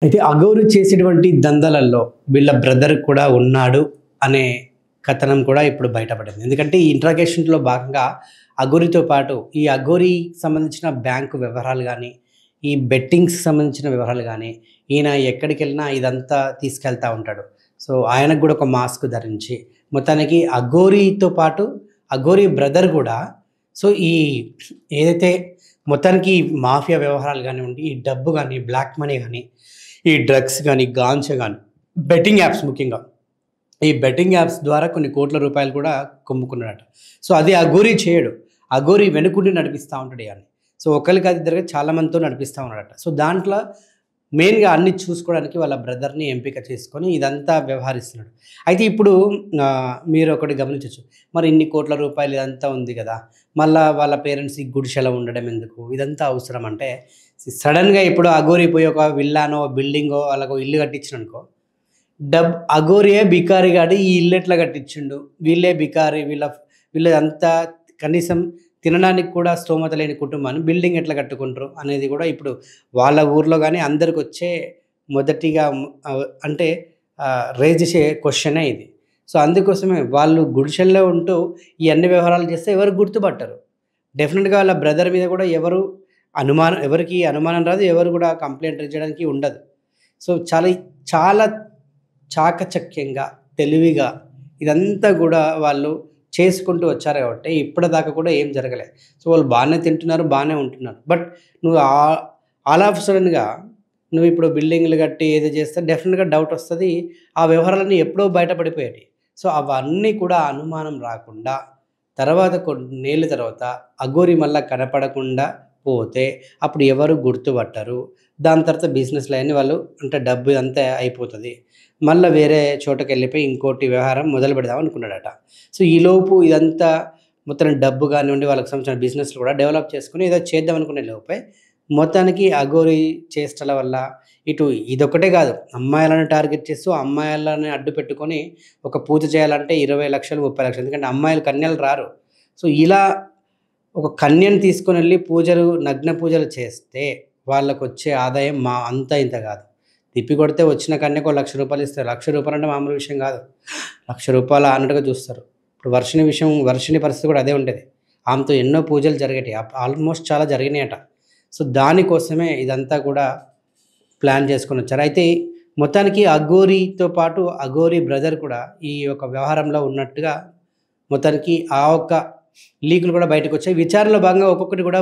అయితే అఘోరు చేసేటువంటి దందాలలో వీళ్ళ బ్రదర్ కూడా ఉన్నాడు అనే కథనం కూడా ఇప్పుడు బయటపడింది. ఎందుకంటే ఈ ఇంట్రాగేషన్‌లో భాగంగా అఘోరితో పాటు ఈ అఘోరికి సంబంధించిన బ్యాంకు వివరాలు గానీ, ఈ బెట్టింగ్స్‌కి సంబంధించిన వివరాలు గానీ, ఈయన ఎక్కడికెళ్ళినా ఇదంతా తీసుకెళ్తా ఉంటాడు. సో, ఆయనకు గూడా ఒక మాస్క్ ధరించి మొత్తానికి అఘోరితో పాటు అఘోరి బ్రదర్ గూడా సో, ఈ ఏదైతే మొత్తానికి మాఫియా వ్యవహారాలు గానివ్వండి, ఈ డబ్బు గానీ, బ్లాక్ మనీ గానీ, ఈ డ్రగ్స్ గానీ, గాంజా గానీ, బెట్టింగ్ యాప్స్ ముఖ్యంగా. ఈ బెట్టింగ్ యాప్స్ ద్వారా కొన్ని కోట్ల రూపాయలు కూడా కుమ్ముకున్నాడట. సో, అది అఘోరి చేయడు. అఘోరి వెనుకుండి నడిపిస్తా ఉంటాడు ఇయన్నీ. సో, ఒకళ్ళు కాదు ఇద్దరు కాదు చాలా మందితో నడిపిస్తా ఉన్నాడట. సో, దాంట్లో మెయిన్‌గా అన్నీ చూసుకోవడానికి వాళ్ళ బ్రదర్‌ని ఎంపిక చేసుకొని ఇదంతా వ్యవహరిస్తున్నాడు. అయితే ఇప్పుడు మీరొకటి గమనించొచ్చు. మరి ఇన్ని కోట్ల రూపాయలు ఇదంతా ఉంది గదా! మళ్ళా వాళ్ళ పేరెంట్స్ ఈ గుడిసెలో ఉండడం ఎందుకు? ఇదంతా అవసరం అంటే సడెన్‌గా ఇప్పుడు అఘోరి పోయి ఒక విల్లానో, బిల్డింగో వాళ్ళకో ఇల్లు కట్టించిండనుకో అఘోరియే బికారిగాడు ఈ ఇల్లు ఎట్లా కట్టించిండు? వీళ్ళే బికారి వీళ్ళదంతా కనీసం తినడానికి కూడా స్తోమత లేని కుటుంబాన్ని బిల్డింగ్ ఎట్లా కట్టుకుంటారు అనేది కూడా ఇప్పుడు వాళ్ళ ఊర్లో గానీ అందరికొచ్చే మొదటిగా అంటే రైజ్ చేసే క్వెషనే ఇది. సో, అందుకోసమే వాళ్ళు గుడిసెల్లో ఉంటూ ఈ అన్ని వ్యవహారాలు చేస్తే ఎవరు గుర్తుపట్టరు. డెఫినిట్‌గా వాళ్ళ బ్రదర్ మీద కూడా ఎవరికీ అనుమానం రాదు. ఎవరు కూడా కంప్లెయింట్ రైజ్ చేయడానికి ఉండదు. సో, చాలా చాకచక్యంగా, తెలివిగా ఇదంతా గూడా వాళ్ళు చేసుకుంటూ వచ్చారు కాబట్టి ఇప్పటిదాకా కూడా ఏం జరగలే. సో, వాళ్ళు బానే తింటున్నారు, బానే ఉంటున్నారు. బట్ నువ్వు ఆల్ ఆఫ్ సడెన్‌గా నువ్విప్పుడు బిల్డింగ్‌లు కట్టి ఏదో చేస్తే డెఫినిట్‌గా డౌటొస్తది. ఆ వ్యవహారాలన్నీ ఎప్పుడో బయటపడిపోయేటియి. సో, అవన్నీ కూడా అనుమానం రాకుండా తర్వాత కొన్నేళ్ల తర్వాత అఘోరి మళ్ళా కనపడకుండా పోతే అప్పుడు ఎవరు గుర్తుపట్టరు. దాని తర్వాత బిజినెస్‌లయన్నీ వాళ్ళు అంటే డబ్బు అంతా అయిపోతది. మళ్ళా వేరే చోటకెళ్ళిపోయి ఇంకోటి వ్యవహారం మొదలుపెడదాం అనుకున్నాడట. సో, ఈలోపు ఇదంతా మొత్తం డబ్బు గానివ్వండి, వాళ్ళకి సంబంధించిన బిజినెస్‌లు కూడా డెవలప్ చేసుకొని ఏదో చేద్దాం అనుకునే లోపే మొత్తానికి అఘోరి చేష్టల వల్ల ఇటు ఇదొక్కటే కాదు. అమ్మాయిలను టార్గెట్ చేస్తూ అమ్మాయిలని అడ్డు పెట్టుకొని ఒక పూజ చేయాలంటే 20,00,000, 30,00,000 ఎందుకంటే అమ్మాయిలు కన్యలు రారు. సో, ఇలా ఒక కన్యను తీసుకొనెళ్ళి నగ్న పూజలు చేస్తే వాళ్ళకొచ్చే ఆదాయం అంతా ఇంత కాదు. తిప్పి కొడితే వచ్చిన కన్యకు రూ. 1,00,000 ఇస్తారు. రూ. 1,00,000 అంటే మామూలు విషయం కాదు. రూ. 1,00,000 అన్నట్టుగా చూస్తారు. ఇప్పుడు వర్షిణి పరిస్థితి కూడా అదే ఉండేది. ఆమెతో ఎన్నో పూజలు జరిగేటియి. ఆల్మోస్ట్ చాలా జరిగినాయట. సో, దానికోసమే ఇదంతా కూడా ప్లాన్ చేసుకొనొచ్చారు. అయితే మొత్తానికి అఘోరితో పాటు అఘోరి బ్రదర్ కూడా ఈ యొక్క వ్యవహారంలో ఉన్నట్టుగా మొత్తానికి ఆ ఒక్క లీకులు కూడా బయటకొచ్చాయి. విచారణలో భాగంగా ఒక్కొక్కటి కూడా